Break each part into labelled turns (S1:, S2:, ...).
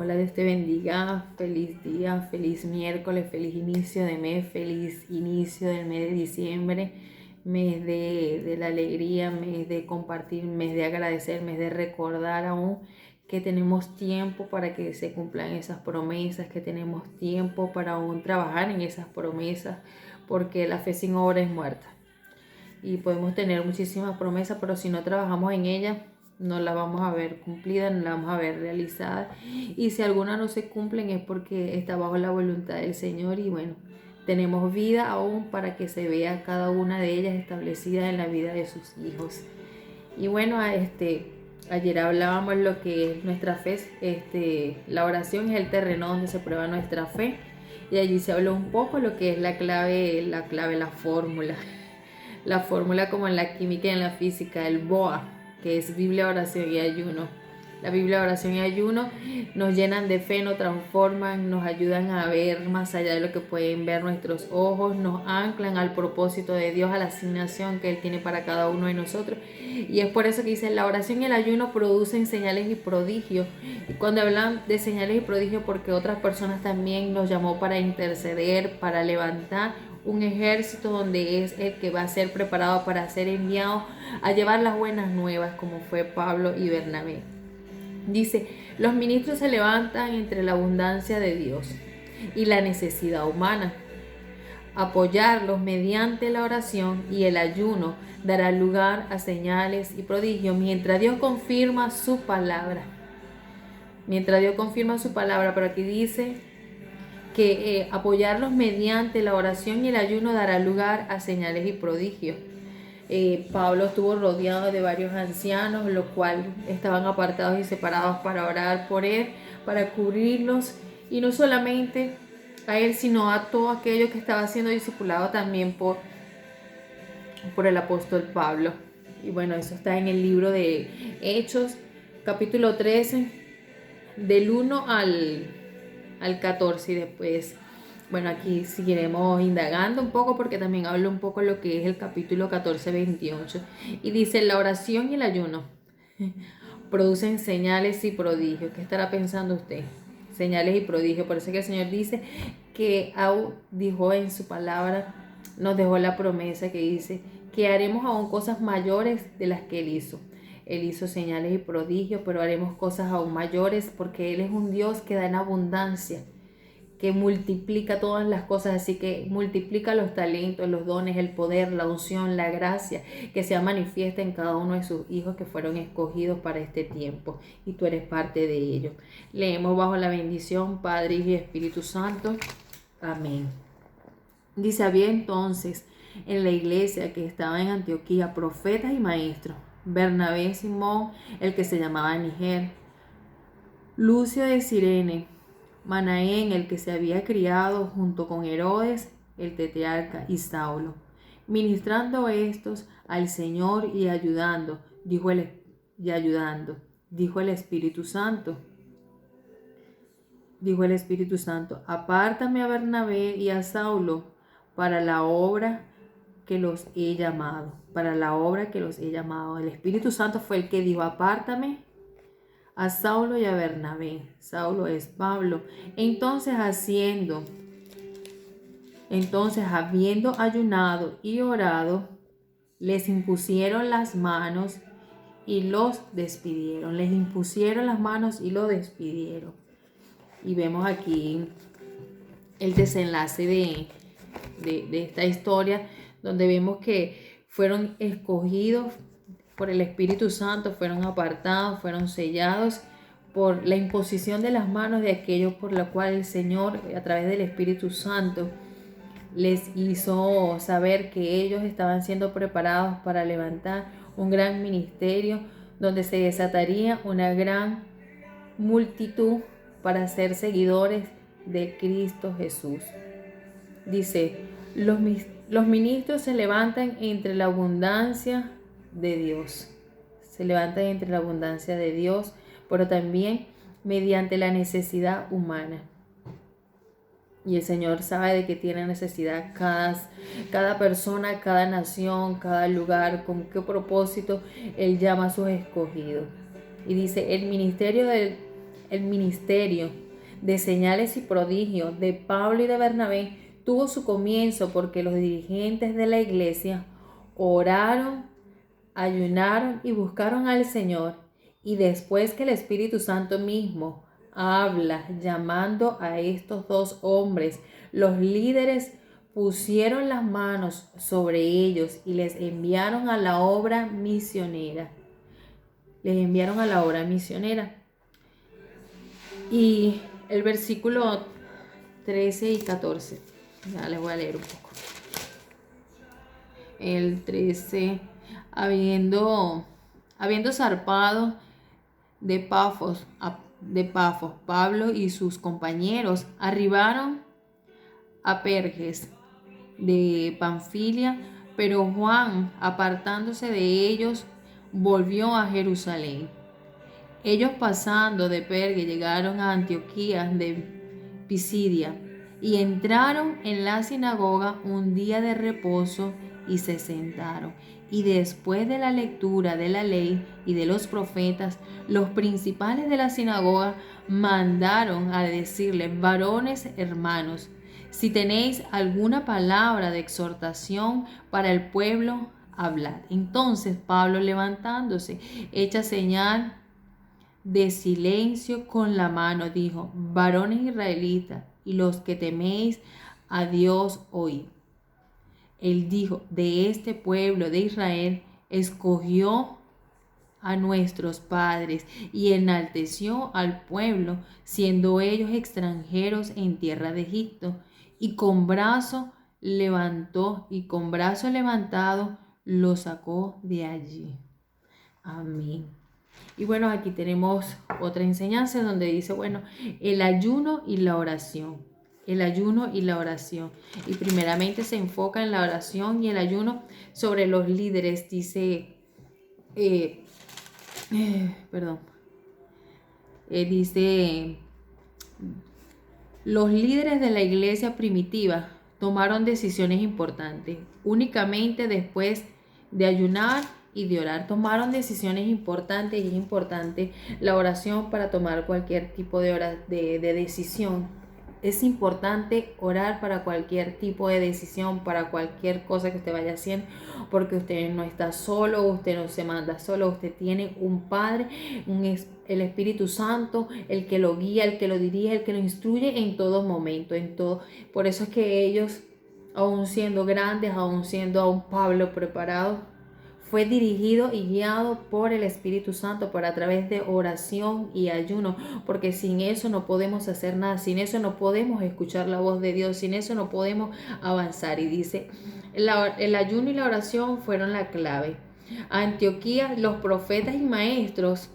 S1: Hola, Dios te bendiga. Feliz día, feliz miércoles, feliz inicio de mes, feliz inicio del mes de diciembre, mes de la alegría, mes de compartir, mes de agradecer, mes de recordar aún que tenemos tiempo para que se cumplan esas promesas, que tenemos tiempo para aún trabajar en esas promesas, porque la fe sin obra es muerta. Y podemos tener muchísimas promesas, pero si no trabajamos en ellas, no la vamos a ver cumplida, no la vamos a ver realizada. Y si algunas no se cumplen es porque está bajo la voluntad del Señor. Y bueno, tenemos vida aún para que se vea cada una de ellas establecida en la vida de sus hijos. Y bueno, ayer hablábamos lo que es nuestra fe. La oración es el terreno donde se prueba nuestra fe. Y allí se habló un poco lo que es la clave, la fórmula. La fórmula como en la química y en la física, el BOA, que es Biblia, oración y ayuno. La Biblia, oración y ayuno nos llenan de fe, nos transforman, nos ayudan a ver más allá de lo que pueden ver nuestros ojos, nos anclan al propósito de Dios, a la asignación que Él tiene para cada uno de nosotros. Y es por eso que dice, la oración y el ayuno producen señales y prodigios. Y cuando hablan de señales y prodigios, porque otras personas también nos llamó para interceder, para levantar un ejército donde es el que va a ser preparado para ser enviado a llevar las buenas nuevas, como fue Pablo y Bernabé. Dice, los ministros se levantan entre la abundancia de Dios y la necesidad humana. Apoyarlos mediante la oración y el ayuno dará lugar a señales y prodigios mientras Dios confirma su palabra. Mientras Dios confirma su palabra, pero aquí dice que apoyarlos mediante la oración y el ayuno dará lugar a señales y prodigios. Pablo estuvo rodeado de varios ancianos, los cuales estaban apartados y separados para orar por él, para cubrirlos, y no solamente a él, sino a todo aquello que estaba siendo discipulado también por el apóstol Pablo. Y bueno, eso está en el libro de Hechos, capítulo 13, del 1 al 14, y después, bueno, aquí seguiremos indagando un poco porque también hablo un poco lo que es el capítulo 14, 28, y dice, la oración y el ayuno producen señales y prodigios. ¿Qué estará pensando usted? Señales y prodigios. Por eso que el Señor dice que aún dijo en su palabra, nos dejó la promesa que dice que haremos aún cosas mayores de las que Él hizo. Él hizo señales y prodigios, pero haremos cosas aún mayores porque Él es un Dios que da en abundancia, que multiplica todas las cosas, así que multiplica los talentos, los dones, el poder, la unción, la gracia, que se manifiesta en cada uno de sus hijos que fueron escogidos para este tiempo, y tú eres parte de ellos. Leemos bajo la bendición, Padre, Hijo y Espíritu Santo. Amén. Dice, había entonces en la iglesia que estaba en Antioquía profetas y maestros, Bernabé, Simón, el que se llamaba Niger, Lucio de Cirene, Manaén, el que se había criado junto con Herodes, el tetrarca, y Saulo. Ministrando estos al Señor y ayudando, dijo el Espíritu Santo. Dijo el Espíritu Santo, apártame a Bernabé y a Saulo para la obra que los he llamado. Para la obra que los he llamado. El Espíritu Santo fue el que dijo, apártame a Saulo y a Bernabé. Saulo es Pablo. Entonces habiendo ayunado y orado, les impusieron las manos y los despidieron. Les impusieron las manos y los despidieron. Y vemos aquí el desenlace de esta historia, donde vemos que fueron escogidos por el Espíritu Santo, fueron apartados, fueron sellados por la imposición de las manos de aquellos por la cual el Señor, a través del Espíritu Santo, les hizo saber que ellos estaban siendo preparados para levantar un gran ministerio donde se desataría una gran multitud para ser seguidores de Cristo Jesús. Dice, los ministros se levantan entre la abundancia de Dios. Se levantan entre la abundancia de Dios, pero también mediante la necesidad humana. Y el Señor sabe de qué tiene necesidad cada persona, cada nación, cada lugar, con qué propósito Él llama a sus escogidos. Y dice, el ministerio El ministerio de señales y prodigios de Pablo y de Bernabé tuvo su comienzo porque los dirigentes de la iglesia oraron, ayunaron y buscaron al Señor. Y después que el Espíritu Santo mismo habla llamando a estos dos hombres, los líderes pusieron las manos sobre ellos y les enviaron a la obra misionera. Y el versículo 13 y 14, ya les voy a leer un poco. El 13, habiendo zarpado de Pafos, Pablo y sus compañeros arribaron a Perges de Panfilia, pero Juan, apartándose de ellos, volvió a Jerusalén. Ellos pasando de Perge llegaron a Antioquía de Pisidia y entraron en la sinagoga un día de reposo y se sentaron. Y después de la lectura de la ley y de los profetas, los principales de la sinagoga mandaron a decirles: varones hermanos, si tenéis alguna palabra de exhortación para el pueblo, hablad. Entonces Pablo, levantándose, hecha señal de silencio con la mano, dijo: varones israelitas y los que teméis a Dios, oíd. Él dijo: de este pueblo de Israel escogió a nuestros padres y enalteció al pueblo, siendo ellos extranjeros en tierra de Egipto, y con brazo levantado lo sacó de allí. Amén. Y bueno, aquí tenemos otra enseñanza donde dice, el ayuno y la oración. El ayuno y la oración. Y primeramente se enfoca en la oración y el ayuno sobre los líderes. Dice, dice, los líderes de la iglesia primitiva tomaron decisiones importantes. Únicamente después de ayunar y de orar tomaron decisiones importantes, y es importante la oración para tomar cualquier tipo de decisión. Es importante orar para cualquier tipo de decisión, para cualquier cosa que usted vaya haciendo, porque usted no está solo, usted no se manda solo, usted tiene un Padre, el Espíritu Santo, el que lo guía, el que lo dirige, el que lo instruye en todo momento, en todo. Por eso es que ellos, aún siendo grandes, aún siendo a un Pablo preparado, fue dirigido y guiado por el Espíritu Santo a través de oración y ayuno, porque sin eso no podemos hacer nada, sin eso no podemos escuchar la voz de Dios, sin eso no podemos avanzar. Y dice, el ayuno y la oración fueron la clave. Antioquía, los profetas y maestros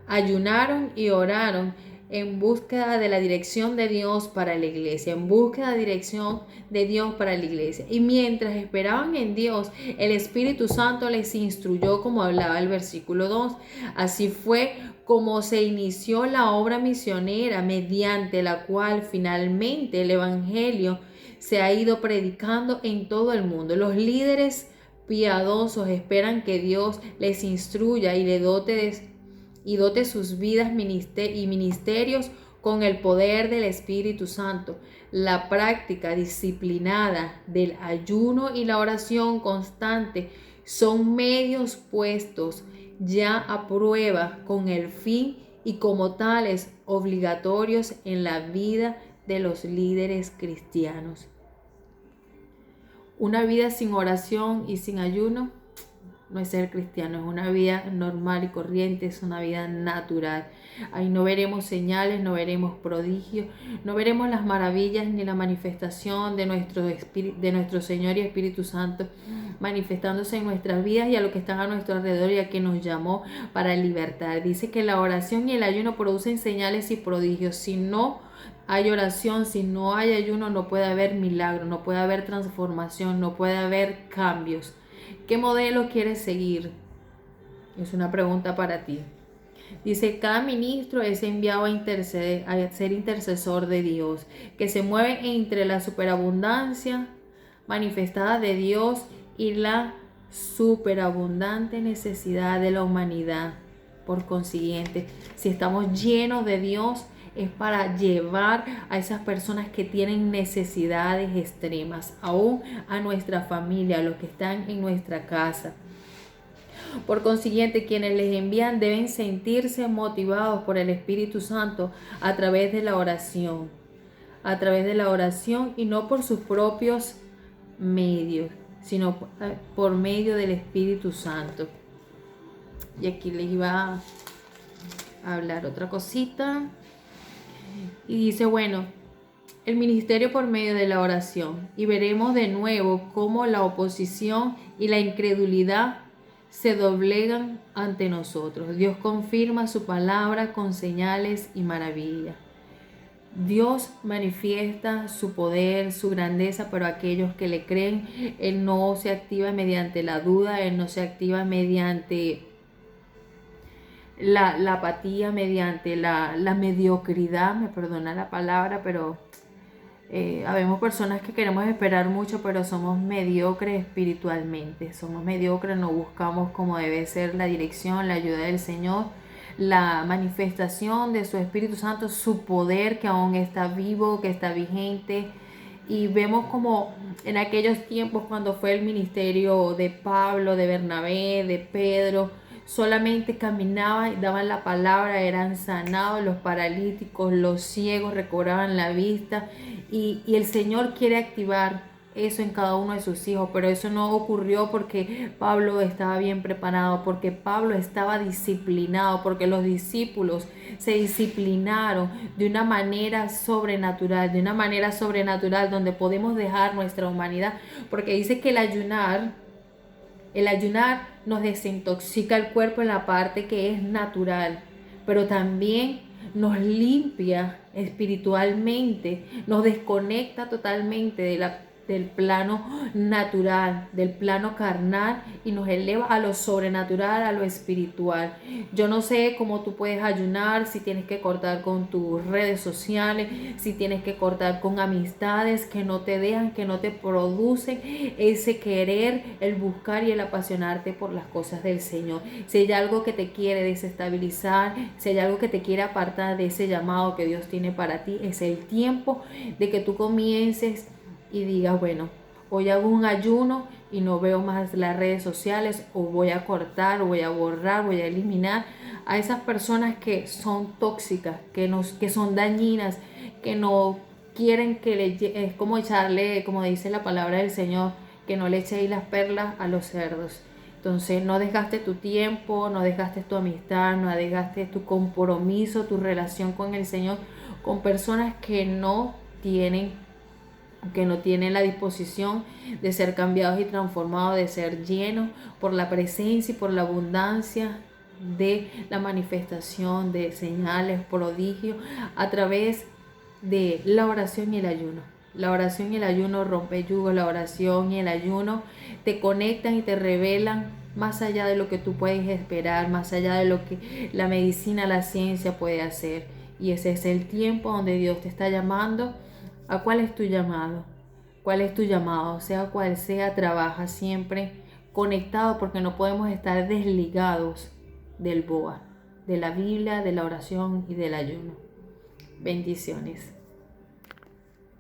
S1: ayunaron y oraron en búsqueda de la dirección de Dios para la iglesia, Y mientras esperaban en Dios, el Espíritu Santo les instruyó, como hablaba el versículo 2. Así fue como se inició la obra misionera, mediante la cual finalmente el Evangelio se ha ido predicando en todo el mundo. Los líderes piadosos esperan que Dios les instruya y dote sus vidas y ministerios con el poder del Espíritu Santo. La práctica disciplinada del ayuno y la oración constante son medios puestos ya a prueba con el fin y como tales obligatorios en la vida de los líderes cristianos. Una vida sin oración y sin ayuno no es ser cristiano, es una vida normal y corriente, es una vida natural. Ahí no veremos señales, no veremos prodigios, no veremos las maravillas ni la manifestación de nuestro Señor y Espíritu Santo manifestándose en nuestras vidas y a los que están a nuestro alrededor y a quien nos llamó para libertar. Dice que la oración y el ayuno producen señales y prodigios. Si no hay oración, si no hay ayuno, no puede haber milagro, no puede haber transformación, no puede haber cambios. ¿Qué modelo quieres seguir? Es una pregunta para ti. Dice, cada ministro es enviado a ser intercesor de Dios, que se mueve entre la superabundancia manifestada de Dios y la superabundante necesidad de la humanidad Por consiguiente, si estamos llenos de Dios, es para llevar a esas personas que tienen necesidades extremas, aún a nuestra familia, a los que están en nuestra casa. Por consiguiente, quienes les envían deben sentirse motivados por el Espíritu Santo a través de la oración. A través de la oración y no por sus propios medios, sino por medio del Espíritu Santo. Y aquí les iba a hablar otra cosita. Y dice, bueno, el ministerio por medio de la oración. Y veremos de nuevo cómo la oposición y la incredulidad se doblegan ante nosotros. Dios confirma su palabra con señales y maravillas. Dios manifiesta su poder, su grandeza, pero aquellos que le creen, Él no se activa mediante la duda, Él no se activa mediante la apatía, mediante la mediocridad, me perdona la palabra, pero habemos personas que queremos esperar mucho, pero somos mediocres espiritualmente, somos mediocres, no buscamos como debe ser la dirección, la ayuda del Señor, la manifestación de su Espíritu Santo, su poder que aún está vivo, que está vigente. Y vemos como en aquellos tiempos cuando fue el ministerio de Pablo, de Bernabé, de Pedro, solamente caminaban y daban la palabra, eran sanados los paralíticos, los ciegos recobraban la vista. Y el Señor quiere activar eso en cada uno de sus hijos, pero eso no ocurrió porque Pablo estaba bien preparado, porque Pablo estaba disciplinado, porque los discípulos se disciplinaron de una manera sobrenatural, donde podemos dejar nuestra humanidad, porque dice que el ayunar nos desintoxica el cuerpo en la parte que es natural, pero también nos limpia espiritualmente, nos desconecta totalmente del plano natural, del plano carnal, y nos eleva a lo sobrenatural, a lo espiritual. Yo no sé cómo tú puedes ayunar, si tienes que cortar con tus redes sociales, si tienes que cortar con amistades que no te dejan, que no te producen ese querer, el buscar y el apasionarte por las cosas del Señor. Si hay algo que te quiere desestabilizar, si hay algo que te quiere apartar de ese llamado que Dios tiene para ti, es el tiempo de que tú comiences y digas, bueno, hoy hago un ayuno y no veo más las redes sociales, o voy a cortar, o voy a borrar, voy a eliminar a esas personas que son tóxicas, que son dañinas, que no quieren es como echarle, como dice la palabra del Señor, que no le echéis las perlas a los cerdos. Entonces no desgastes tu tiempo, no desgastes tu amistad, no desgastes tu compromiso, tu relación con el Señor, con personas que no tienen la disposición de ser cambiados y transformados, de ser llenos por la presencia y por la abundancia de la manifestación de señales, prodigios, a través de la oración y el ayuno. La oración y el ayuno rompe yugos, la oración y el ayuno te conectan y te revelan más allá de lo que tú puedes esperar, más allá de lo que la medicina, la ciencia puede hacer. Y ese es el tiempo donde Dios te está llamando. ¿A cuál es tu llamado? ¿Cuál es tu llamado? Sea cual sea, trabaja siempre conectado, porque no podemos estar desligados del BOA, de la Biblia, de la oración y del ayuno. Bendiciones.